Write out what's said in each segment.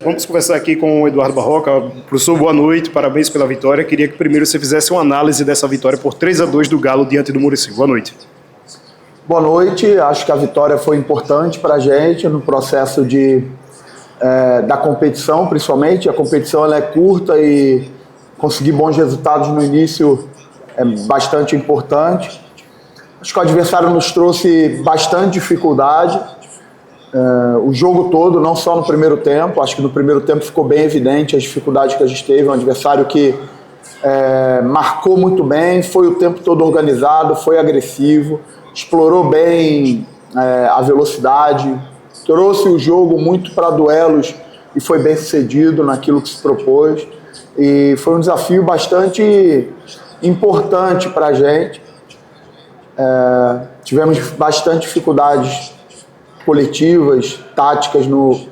Vamos conversar aqui com o Eduardo Barroca. Professor, boa noite, parabéns pela vitória. Queria que primeiro você fizesse uma análise dessa vitória por 3-2 do Galo diante do Muricy. Boa noite. Boa noite, acho que a vitória foi importante para a gente no processo da competição, principalmente. A competição ela é curta e conseguir bons resultados no início é bastante importante. Acho que o adversário nos trouxe bastante dificuldade, o jogo todo, não só no primeiro tempo. Acho que no primeiro tempo ficou bem evidente as dificuldades que a gente teve. Um adversário que marcou muito bem, foi o tempo todo organizado, foi agressivo, explorou bem a velocidade, trouxe o jogo muito para duelos e foi bem sucedido naquilo que se propôs. E foi um desafio bastante importante para a gente. Tivemos bastante dificuldades coletivas, táticas no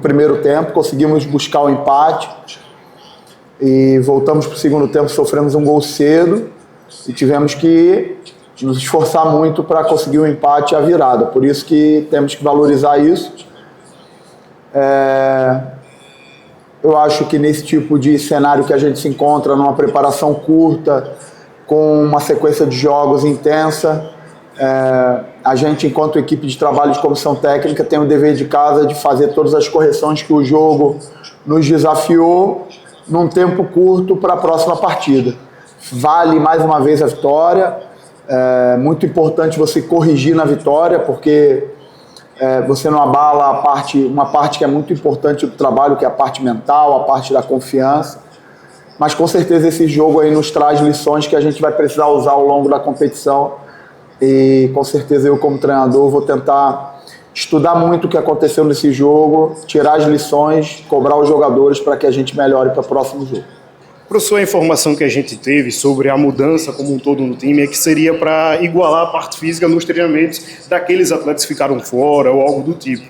primeiro tempo, conseguimos buscar o empate e voltamos para o segundo tempo, sofremos um gol cedo e tivemos que nos esforçar muito para conseguir o empate e a virada. Por isso que temos que valorizar isso. Eu acho que nesse tipo de cenário que a gente se encontra, numa preparação curta, com uma sequência de jogos intensa, a gente, enquanto equipe de trabalho de comissão técnica, tem o dever de casa de fazer todas as correções que o jogo nos desafiou num tempo curto para a próxima partida. Vale mais uma vez a vitória. É muito importante você corrigir na vitória, porque você não abala uma parte que é muito importante do trabalho, que é a parte mental, a parte da confiança. Mas com certeza esse jogo aí nos traz lições que a gente vai precisar usar ao longo da competição. E com certeza eu, como treinador, vou tentar estudar muito o que aconteceu nesse jogo, tirar as lições, cobrar os jogadores para que a gente melhore para o próximo jogo. Professor, a informação que a gente teve sobre a mudança como um todo no time é que seria para igualar a parte física nos treinamentos daqueles atletas que ficaram fora ou algo do tipo.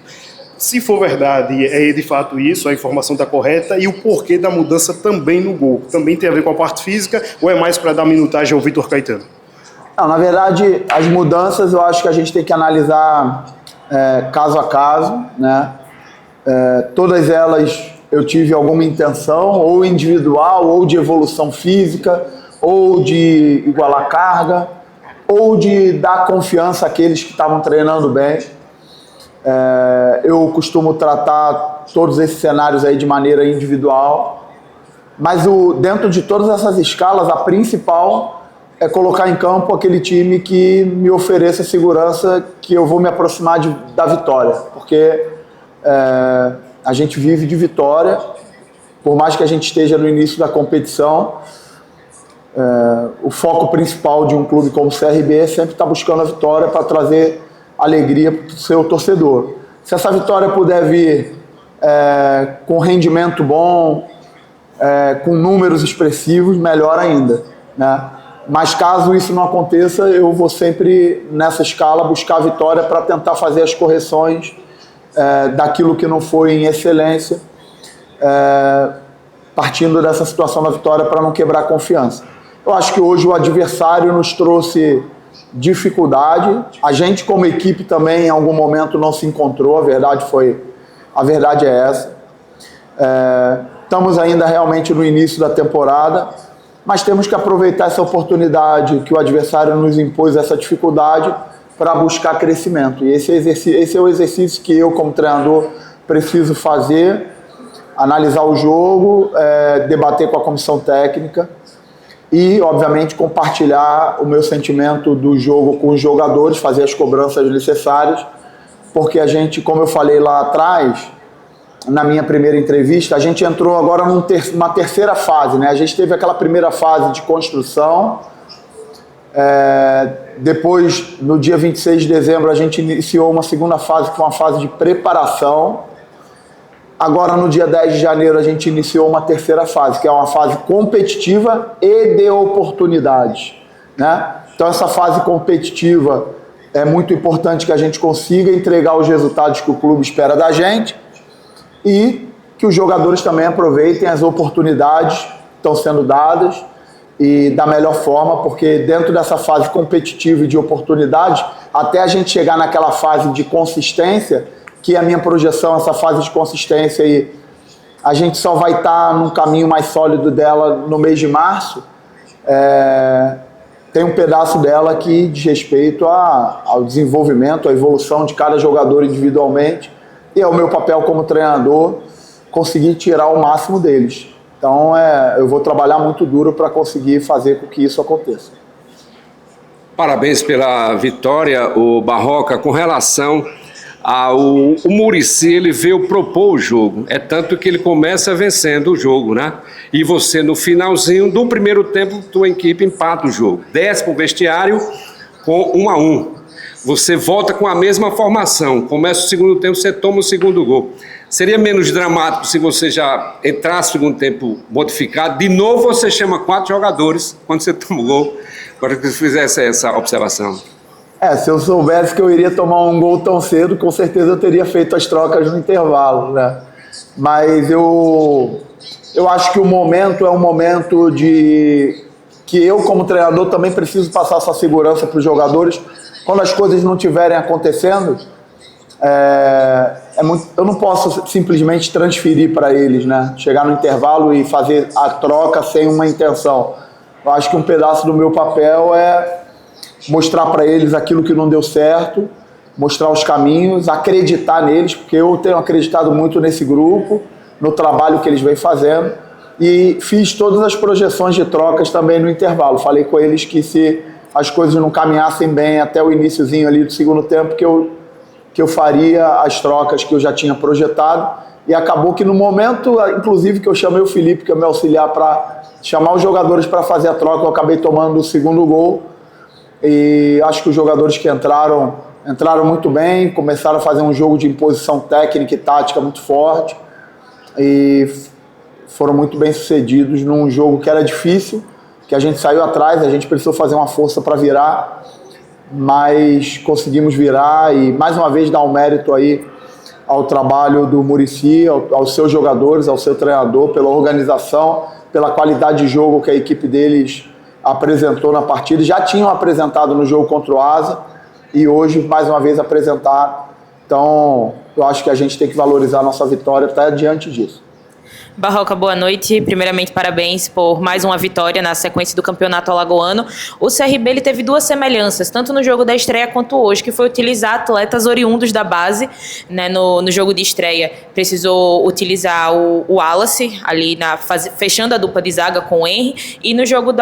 Se for verdade, é de fato isso, a informação está correta, e o porquê da mudança também no gol? Também tem a ver com a parte física ou é mais para dar minutagem ao Vitor Caetano? Não, na verdade, as mudanças eu acho que a gente tem que analisar caso a caso, né? Todas elas eu tive alguma intenção, ou individual, ou de evolução física, ou de igualar carga, ou de dar confiança àqueles que estavam treinando bem. Eu costumo tratar todos esses cenários aí de maneira individual, mas dentro de todas essas escalas, a principal é colocar em campo aquele time que me ofereça segurança que eu vou me aproximar da vitória, porque a gente vive de vitória, por mais que a gente esteja no início da competição. O foco principal de um clube como o CRB é sempre estar buscando a vitória para trazer alegria para o seu torcedor. Se essa vitória puder vir com rendimento bom, com números expressivos, melhor ainda, né? Mas caso isso não aconteça, eu vou sempre nessa escala buscar a vitória para tentar fazer as correções daquilo que não foi em excelência, partindo dessa situação da vitória para não quebrar a confiança. Eu acho que hoje o adversário nos trouxe dificuldade, a gente como equipe também em algum momento não se encontrou, a verdade é essa. Estamos ainda realmente no início da temporada, mas temos que aproveitar essa oportunidade que o adversário nos impôs, essa dificuldade, para buscar crescimento. E esse é o exercício que eu, como treinador, preciso fazer, analisar o jogo, debater com a comissão técnica e, obviamente, compartilhar o meu sentimento do jogo com os jogadores, fazer as cobranças necessárias, porque a gente, como eu falei lá atrás, na minha primeira entrevista, a gente entrou agora numa terceira fase, né? A gente teve aquela primeira fase de construção, depois, no dia 26 de dezembro, a gente iniciou uma segunda fase, que foi uma fase de preparação. Agora, no dia 10 de janeiro, a gente iniciou uma terceira fase, que é uma fase competitiva e de oportunidades, né? Então, essa fase competitiva é muito importante que a gente consiga entregar os resultados que o clube espera da gente e que os jogadores também aproveitem as oportunidades que estão sendo dadas e da melhor forma, porque dentro dessa fase competitiva e de oportunidades, até a gente chegar naquela fase de consistência, que a minha projeção, essa fase de consistência aí, a gente só vai estar num caminho mais sólido dela no mês de março. Tem um pedaço dela que diz respeito ao desenvolvimento, à evolução de cada jogador individualmente, e é o meu papel como treinador conseguir tirar o máximo deles. Então eu vou trabalhar muito duro para conseguir fazer com que isso aconteça. Parabéns pela vitória, o Barroca. Com relação o Muricy, ele veio propor o jogo, é tanto que ele começa vencendo o jogo, né? E você, no finalzinho do primeiro tempo, tua equipe empata o jogo, desce para o vestiário com 1-1. Você volta com a mesma formação, começa o segundo tempo, você toma o segundo gol. Seria menos dramático se você já entrasse no segundo tempo modificado, de novo você chama 4 jogadores quando você toma o gol. Agora que você fizesse essa observação. Se eu soubesse que eu iria tomar um gol tão cedo, com certeza eu teria feito as trocas no intervalo, né? Mas eu acho que o momento é um momento de que eu, como treinador, também preciso passar essa segurança para os jogadores. Quando as coisas não estiverem acontecendo, eu não posso simplesmente transferir para eles, né? Chegar no intervalo e fazer a troca sem uma intenção. Eu acho que um pedaço do meu papel é mostrar para eles aquilo que não deu certo, mostrar os caminhos, acreditar neles, porque eu tenho acreditado muito nesse grupo, no trabalho que eles vêm fazendo, e fiz todas as projeções de trocas também no intervalo. Falei com eles que se as coisas não caminhassem bem até o iniciozinho ali do segundo tempo, que eu faria as trocas que eu já tinha projetado, e acabou que no momento, inclusive, que eu chamei o Felipe, que é meu auxiliar, para chamar os jogadores para fazer a troca, eu acabei tomando o segundo gol. E acho que os jogadores que entraram muito bem, começaram a fazer um jogo de imposição técnica e tática muito forte e foram muito bem sucedidos num jogo que era difícil, que a gente saiu atrás, a gente precisou fazer uma força para virar, mas conseguimos virar e mais uma vez dar um mérito aí ao trabalho do Muricy, aos seus jogadores, ao seu treinador, pela organização, pela qualidade de jogo que a equipe deles apresentou na partida. Já tinham apresentado no jogo contra o Asa e hoje mais uma vez apresentaram. Então eu acho que a gente tem que valorizar a nossa vitória até diante disso. Barroca, boa noite. Primeiramente, parabéns por mais uma vitória na sequência do Campeonato Alagoano. O CRB ele teve 2 semelhanças, tanto no jogo da estreia quanto hoje, que foi utilizar atletas oriundos da base, né? No jogo de estreia, precisou utilizar o Wallace, ali fechando a dupla de zaga com o Henry, e no jogo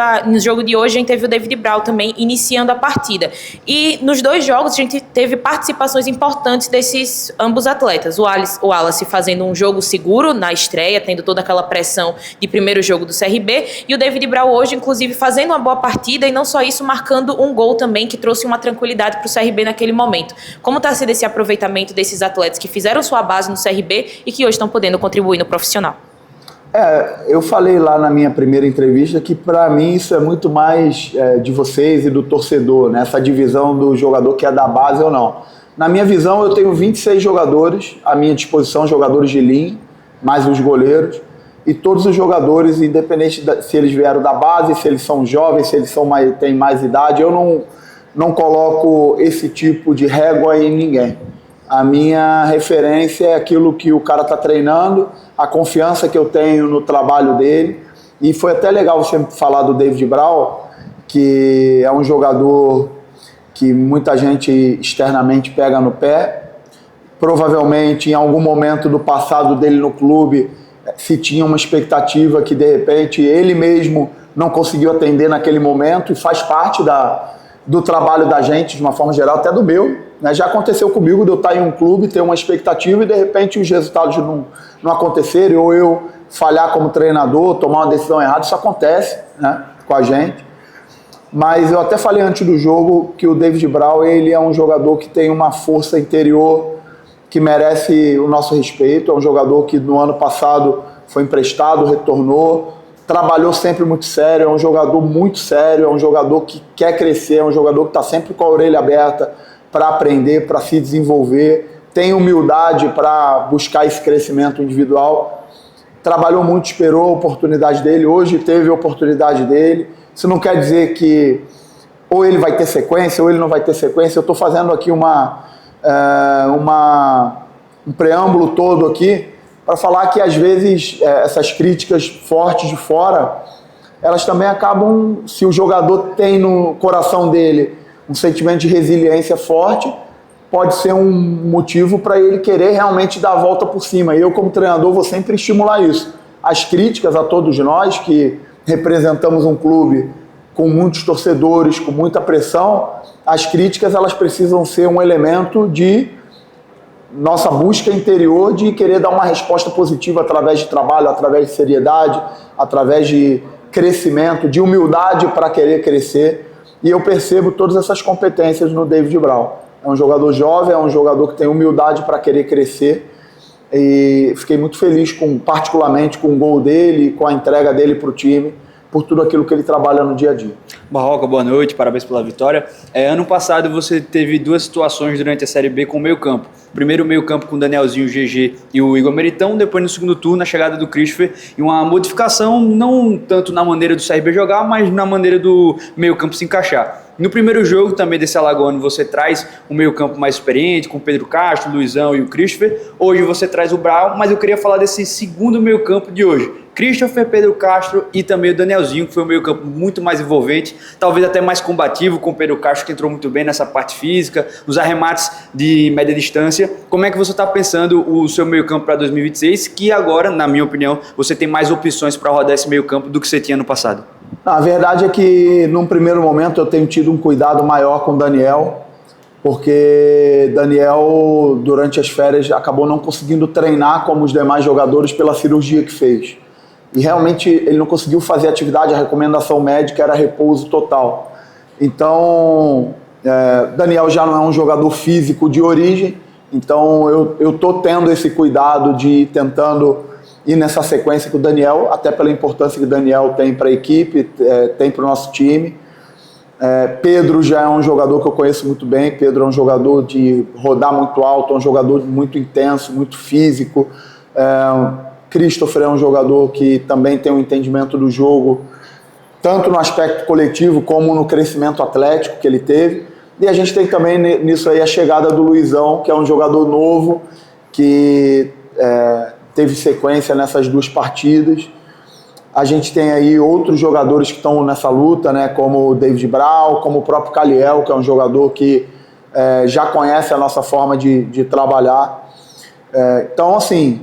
de hoje a gente teve o David Brau também iniciando a partida. E nos 2 jogos a gente teve participações importantes desses ambos atletas. O Wallace fazendo um jogo seguro na estreia, tendo toda aquela pressão de primeiro jogo do CRB, e o David Brau hoje, inclusive, fazendo uma boa partida, e não só isso, marcando um gol também, que trouxe uma tranquilidade para o CRB naquele momento. Como está sendo esse aproveitamento desses atletas que fizeram sua base no CRB e que hoje estão podendo contribuir no profissional? Eu falei lá na minha primeira entrevista que para mim isso é muito mais de vocês e do torcedor, né? Essa divisão do jogador que é da base ou não. Na minha visão, eu tenho 26 jogadores à minha disposição, jogadores de linha, mais os goleiros, e todos os jogadores, independente se eles vieram da base, se eles são jovens, se eles têm mais idade, eu não coloco esse tipo de régua em ninguém. A minha referência é aquilo que o cara está treinando, a confiança que eu tenho no trabalho dele, e foi até legal você falar do David Brau, que é um jogador que muita gente externamente pega no pé. Provavelmente, em algum momento do passado dele no clube, se tinha uma expectativa que, de repente, ele mesmo não conseguiu atender naquele momento, e faz parte do trabalho da gente, de uma forma geral, até do meu, né? Já aconteceu comigo de eu estar em um clube, ter uma expectativa e, de repente, os resultados não acontecerem, ou eu falhar como treinador, tomar uma decisão errada. Isso acontece, né, com a gente. Mas eu até falei antes do jogo que o David Brau, ele é um jogador que tem uma força interior que merece o nosso respeito. É um jogador que no ano passado foi emprestado, retornou, trabalhou sempre muito sério, é um jogador muito sério, é um jogador que quer crescer, é um jogador que está sempre com a orelha aberta para aprender, para se desenvolver, tem humildade para buscar esse crescimento individual. Trabalhou muito, esperou a oportunidade dele, hoje teve a oportunidade dele. Isso não quer dizer que ou ele vai ter sequência ou ele não vai ter sequência. Eu estou fazendo aqui uma um preâmbulo todo aqui para falar que, às vezes, essas críticas fortes de fora, elas também acabam, se o jogador tem no coração dele um sentimento de resiliência forte, pode ser um motivo para ele querer realmente dar a volta por cima. E eu, como treinador, vou sempre estimular isso. As críticas a todos nós que representamos um clube com muitos torcedores, com muita pressão, as críticas elas precisam ser um elemento de nossa busca interior de querer dar uma resposta positiva através de trabalho, através de seriedade, através de crescimento, de humildade para querer crescer. E eu percebo todas essas competências no David Bral. É um jogador jovem, é um jogador que tem humildade para querer crescer. E fiquei muito feliz, particularmente com o gol dele, com a entrega dele para o time, por tudo aquilo que ele trabalha no dia a dia. Barroca, boa noite, parabéns pela vitória. Ano passado você teve duas situações durante a Série B com o meio campo. Primeiro o meio campo com o Danielzinho, o GG e o Igor Meritão, depois no segundo turno a chegada do Christopher e uma modificação não tanto na maneira do CRB jogar, mas na maneira do meio campo se encaixar. No primeiro jogo também desse Alagoano você traz um meio campo mais experiente com o Pedro Castro, o Luizão e o Christopher. Hoje você traz o Brau, mas eu queria falar desse segundo meio campo de hoje. Christopher, Pedro Castro e também o Danielzinho, que foi um meio campo muito mais envolvente, talvez até mais combativo, com o Pedro Castro, que entrou muito bem nessa parte física, nos arremates de média distância. Como é que você está pensando o seu meio campo para 2026, que agora, na minha opinião, você tem mais opções para rodar esse meio campo do que você tinha no passado? A verdade é que, num primeiro momento, eu tenho tido um cuidado maior com o Daniel, porque Daniel, durante as férias, acabou não conseguindo treinar como os demais jogadores pela cirurgia que fez. E realmente ele não conseguiu fazer atividade, a recomendação médica era repouso total. Então, Daniel já não é um jogador físico de origem, então eu estou tendo esse cuidado de ir tentando ir nessa sequência com o Daniel, até pela importância que o Daniel tem para a equipe, tem para o nosso time. Pedro já é um jogador que eu conheço muito bem. Pedro é um jogador de rodar muito alto, é um jogador muito intenso, muito físico. Christopher é um jogador que também tem um entendimento do jogo, tanto no aspecto coletivo como no crescimento atlético que ele teve. E a gente tem também nisso aí a chegada do Luizão, que é um jogador novo, que teve sequência nessas duas partidas. A gente tem aí outros jogadores que estão nessa luta, né, como o David Bral, como o próprio Caliel, que é um jogador que já conhece a nossa forma de trabalhar. Então, assim,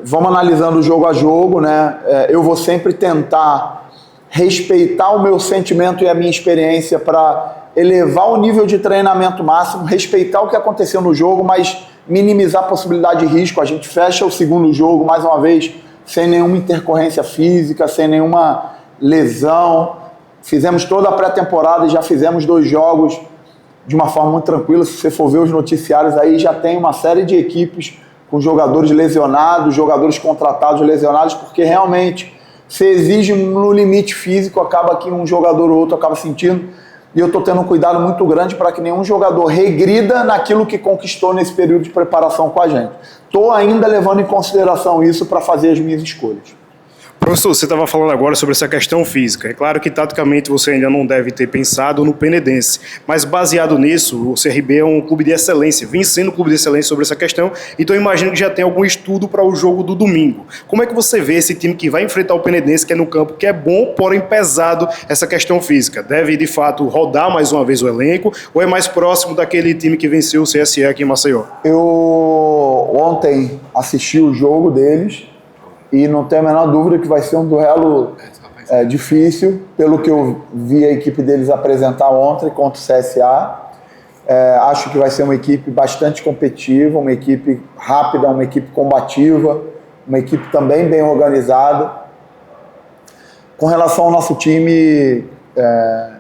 vamos analisando o jogo a jogo, né? Eu vou sempre tentar respeitar o meu sentimento e a minha experiência para elevar o nível de treinamento máximo, respeitar o que aconteceu no jogo, mas minimizar a possibilidade de risco. A gente fecha o segundo jogo, mais uma vez, sem nenhuma intercorrência física, sem nenhuma lesão. Fizemos toda a pré-temporada e já fizemos 2 jogos de uma forma muito tranquila. Se você for ver os noticiários aí, já tem uma série de equipes com jogadores lesionados, jogadores contratados lesionados, porque realmente se exige no limite físico, acaba que um jogador ou outro acaba sentindo. E eu estou tendo um cuidado muito grande para que nenhum jogador regrida naquilo que conquistou nesse período de preparação com a gente. Estou ainda levando em consideração isso para fazer as minhas escolhas. Professor, você estava falando agora sobre essa questão física. É claro que, taticamente, você ainda não deve ter pensado no Penedense, mas baseado nisso, o CRB é um clube de excelência, vem sendo um clube de excelência sobre essa questão, então eu imagino que já tem algum estudo para o jogo do domingo. Como é que você vê esse time que vai enfrentar o Penedense, que é no campo, que é bom, porém pesado, essa questão física? Deve, de fato, rodar mais uma vez o elenco, ou é mais próximo daquele time que venceu o CSE aqui em Maceió? Eu ontem assisti o jogo deles, e não tenho a menor dúvida que vai ser um duelo difícil, pelo que eu vi a equipe deles apresentar ontem contra o CSA. Acho que vai ser uma equipe bastante competitiva, uma equipe rápida, uma equipe combativa, uma equipe também bem organizada. Com relação ao nosso time,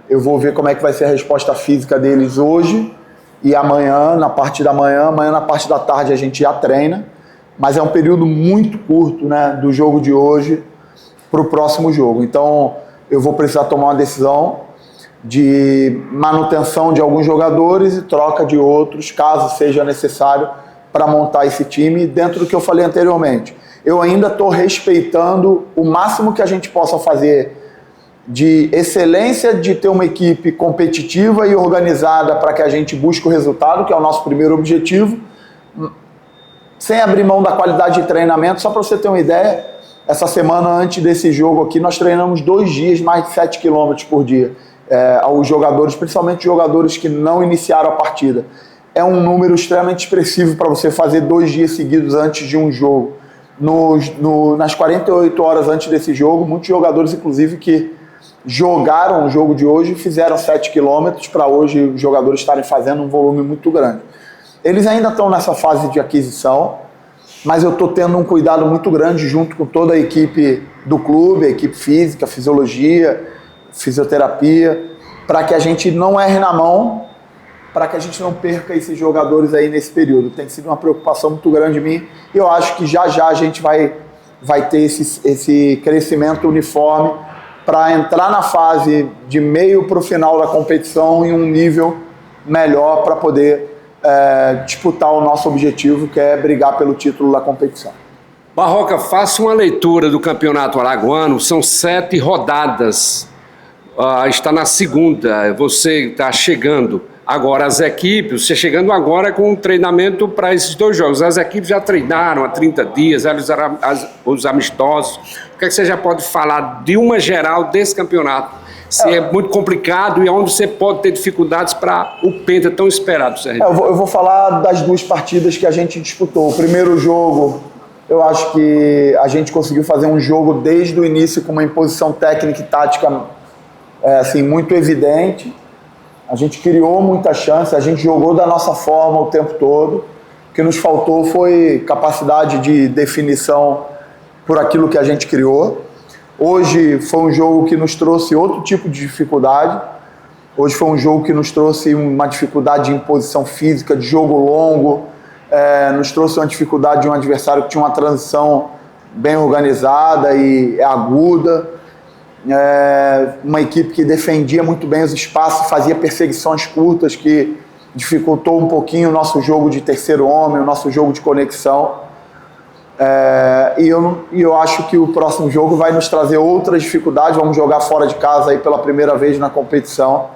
eu vou ver como é que vai ser a resposta física deles hoje e amanhã, na parte da manhã. Amanhã, na parte da tarde, a gente já treina. Mas é um período muito curto, né, do jogo de hoje para o próximo jogo. Então, eu vou precisar tomar uma decisão de manutenção de alguns jogadores e troca de outros, caso seja necessário, para montar esse time dentro do que eu falei anteriormente. Eu ainda estou respeitando o máximo que a gente possa fazer de excelência, de ter uma equipe competitiva e organizada para que a gente busque o resultado, que é o nosso primeiro objetivo, sem abrir mão da qualidade de treinamento. Só para você ter uma ideia, essa semana antes desse jogo aqui, nós treinamos 2 dias, mais de 7 quilômetros por dia. Aos jogadores, principalmente jogadores que não iniciaram a partida. É um número extremamente expressivo para você fazer 2 dias seguidos antes de um jogo. Nas 48 horas antes desse jogo, muitos jogadores, inclusive, que jogaram o jogo de hoje, fizeram 7 quilômetros para hoje os jogadores estarem fazendo um volume muito grande. Eles ainda estão nessa fase de aquisição, mas eu estou tendo um cuidado muito grande junto com toda a equipe do clube, a equipe física, fisiologia, fisioterapia, para que a gente não erre na mão, para que a gente não perca esses jogadores aí nesse período. Tem sido uma preocupação muito grande em mim e eu acho que já a gente vai ter esse crescimento uniforme para entrar na fase de meio para o final da competição em um nível melhor para poder disputar o nosso objetivo, que é brigar pelo título da competição. Barroca, faça uma leitura do Campeonato Alagoano, são 7 rodadas, está na segunda, você está chegando agora as equipes, você chegando agora com um treinamento para esses 2 jogos, as equipes já treinaram há 30 dias, os amistosos, o que é que você já pode falar de uma geral desse campeonato? Se é muito complicado e onde você pode ter dificuldades para o penta tão esperado, CRB? Eu vou falar das 2 partidas que a gente disputou. O primeiro jogo, eu acho que a gente conseguiu fazer um jogo desde o início com uma imposição técnica e tática assim, muito evidente. A gente criou muita chance, a gente jogou da nossa forma o tempo todo. O que nos faltou foi capacidade de definição por aquilo que a gente criou. Hoje foi um jogo que nos trouxe outro tipo de dificuldade. Hoje foi um jogo que nos trouxe uma dificuldade de imposição física, de jogo longo. Nos trouxe uma dificuldade de um adversário que tinha uma transição bem organizada e aguda. Uma equipe que defendia muito bem os espaços, fazia perseguições curtas, que dificultou um pouquinho o nosso jogo de terceiro homem, o nosso jogo de conexão. E eu acho que o próximo jogo vai nos trazer outras dificuldades. Vamos jogar fora de casa aí pela primeira vez na competição.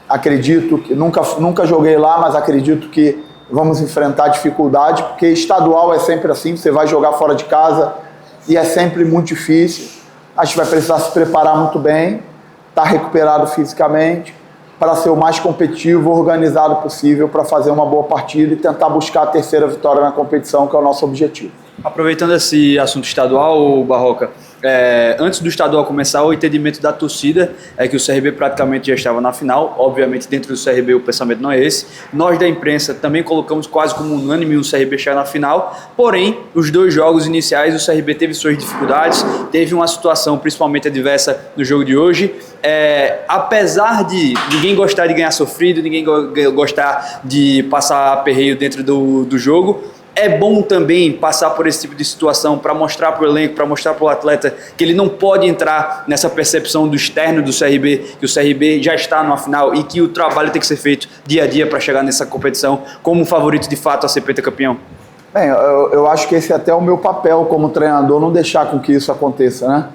Acredito que nunca joguei lá, mas acredito que vamos enfrentar dificuldade, porque estadual é sempre assim, você vai jogar fora de casa e é sempre muito difícil. A gente vai precisar se preparar muito bem, estar recuperado fisicamente, para ser o mais competitivo, organizado possível, para fazer uma boa partida e tentar buscar a 3ª vitória na competição, que é o nosso objetivo. Aproveitando esse assunto estadual, Barroca, antes do estadual começar, o entendimento da torcida é que o CRB praticamente já estava na final. Obviamente, dentro do CRB o pensamento não é esse. Nós da imprensa também colocamos quase como unânime o CRB chegar na final. Porém, os 2 jogos iniciais, o CRB teve suas dificuldades, teve uma situação principalmente adversa no jogo de hoje. Apesar de ninguém gostar de ganhar sofrido, ninguém gostar de passar aperreio dentro do jogo, é bom também passar por esse tipo de situação para mostrar para o elenco, para mostrar para o atleta que ele não pode entrar nessa percepção do externo do CRB, que o CRB já está numa final e que o trabalho tem que ser feito dia a dia para chegar nessa competição como um favorito de fato a ser pentacampeão. Bem, eu acho que esse é até o meu papel como treinador, não deixar com que isso aconteça, né?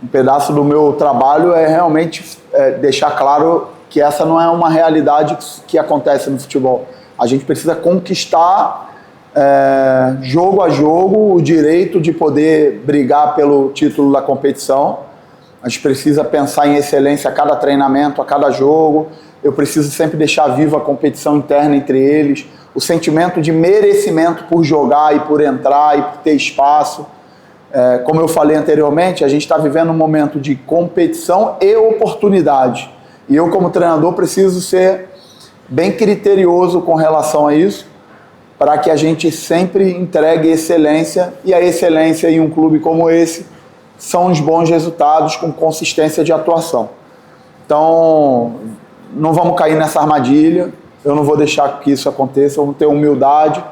Um pedaço do meu trabalho é realmente deixar claro que essa não é uma realidade que acontece no futebol. A gente precisa conquistar jogo a jogo o direito de poder brigar pelo título da competição. A gente precisa pensar em excelência a cada treinamento, a cada jogo. Eu preciso sempre deixar viva a competição interna entre eles, o sentimento de merecimento por jogar e por entrar e por ter espaço. Como eu falei anteriormente, a gente está vivendo um momento de competição e oportunidade. E eu, como treinador, preciso ser bem criterioso com relação a isso, para que a gente sempre entregue excelência, e a excelência em um clube como esse são os bons resultados com consistência de atuação. Então, não vamos cair nessa armadilha, eu não vou deixar que isso aconteça, vamos ter humildade.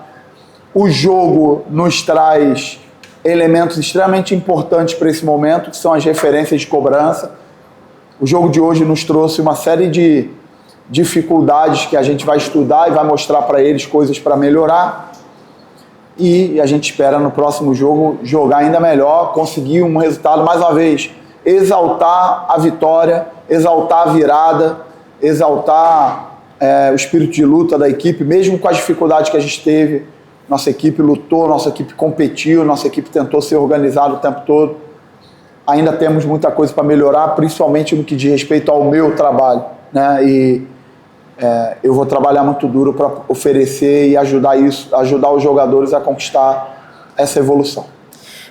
O jogo nos traz elementos extremamente importantes para esse momento, que são as referências de cobrança. O jogo de hoje nos trouxe uma série de dificuldades que a gente vai estudar e vai mostrar para eles coisas para melhorar, e a gente espera no próximo jogo jogar ainda melhor, conseguir um resultado, mais uma vez, exaltar a vitória, exaltar a virada, exaltar o espírito de luta da equipe, mesmo com as dificuldades que a gente teve Nossa equipe lutou, nossa equipe competiu, nossa equipe tentou ser organizada o tempo todo. Ainda temos muita coisa para melhorar, principalmente no que diz respeito ao meu trabalho, né? E eu vou trabalhar muito duro para oferecer e ajudar os jogadores a conquistar essa evolução.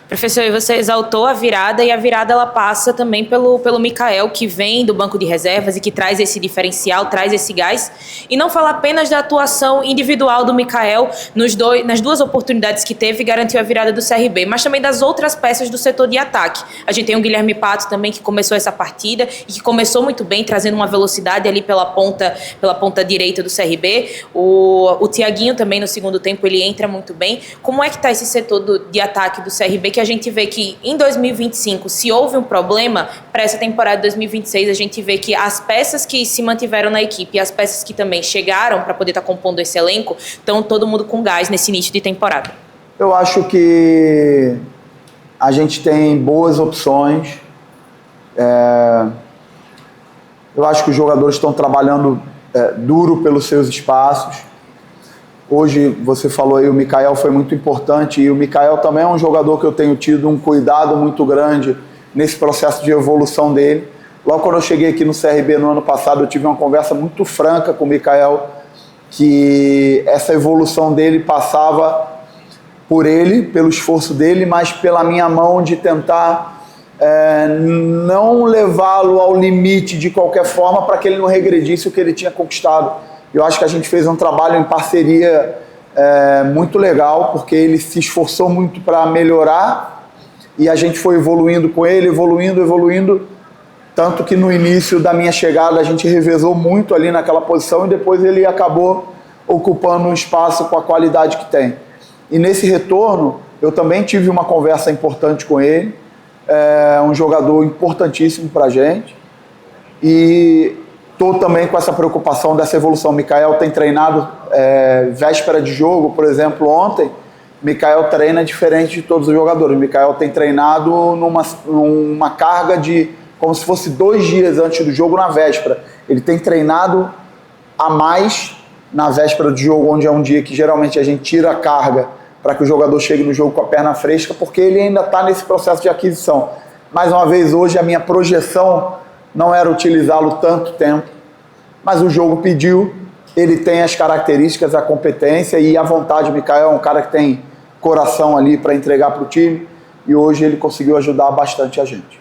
Professor, e você exaltou a virada, e a virada ela passa também pelo Mikael, que vem do banco de reservas e que traz esse diferencial, traz esse gás. E não fala apenas da atuação individual do Mikael nas duas oportunidades que teve e garantiu a virada do CRB, mas também das outras peças do setor de ataque. A gente tem o Guilherme Pato também, que começou essa partida e que começou muito bem, trazendo uma velocidade ali pela ponta direita do CRB. O Thiaguinho também no segundo tempo, ele entra muito bem. Como é que está esse setor de ataque do CRB, que a gente vê que em 2025, se houve um problema, para essa temporada de 2026, a gente vê que as peças que se mantiveram na equipe e as peças que também chegaram para poder estar compondo esse elenco, estão todo mundo com gás nesse início de temporada? Eu acho que a gente tem boas opções. Eu acho que os jogadores estão trabalhando duro pelos seus espaços. Hoje, você falou aí, o Mikael foi muito importante, e o Mikael também é um jogador que eu tenho tido um cuidado muito grande nesse processo de evolução dele. Logo quando eu cheguei aqui no CRB no ano passado, eu tive uma conversa muito franca com o Mikael, que essa evolução dele passava por ele, pelo esforço dele, mas pela minha mão de tentar não levá-lo ao limite de qualquer forma para que ele não regredisse o que ele tinha conquistado. Eu acho que a gente fez um trabalho em parceria muito legal, porque ele se esforçou muito para melhorar e a gente foi evoluindo com ele, evoluindo, tanto que no início da minha chegada a gente revezou muito ali naquela posição e depois ele acabou ocupando um espaço com a qualidade que tem. E nesse retorno, eu também tive uma conversa importante com ele, um jogador importantíssimo para a gente, e estou também com essa preocupação dessa evolução. O Mikael tem treinado véspera de jogo, por exemplo, ontem. O Mikael treina diferente de todos os jogadores. O Mikael tem treinado numa carga de como se fosse 2 dias antes do jogo, na véspera. Ele tem treinado a mais na véspera do jogo, onde é um dia que geralmente a gente tira a carga para que o jogador chegue no jogo com a perna fresca, porque ele ainda está nesse processo de aquisição. Mais uma vez, hoje a minha projeção não era utilizá-lo tanto tempo, mas o jogo pediu. Ele tem as características, a competência e a vontade. O Mikael é um cara que tem coração ali para entregar para o time, e hoje ele conseguiu ajudar bastante a gente.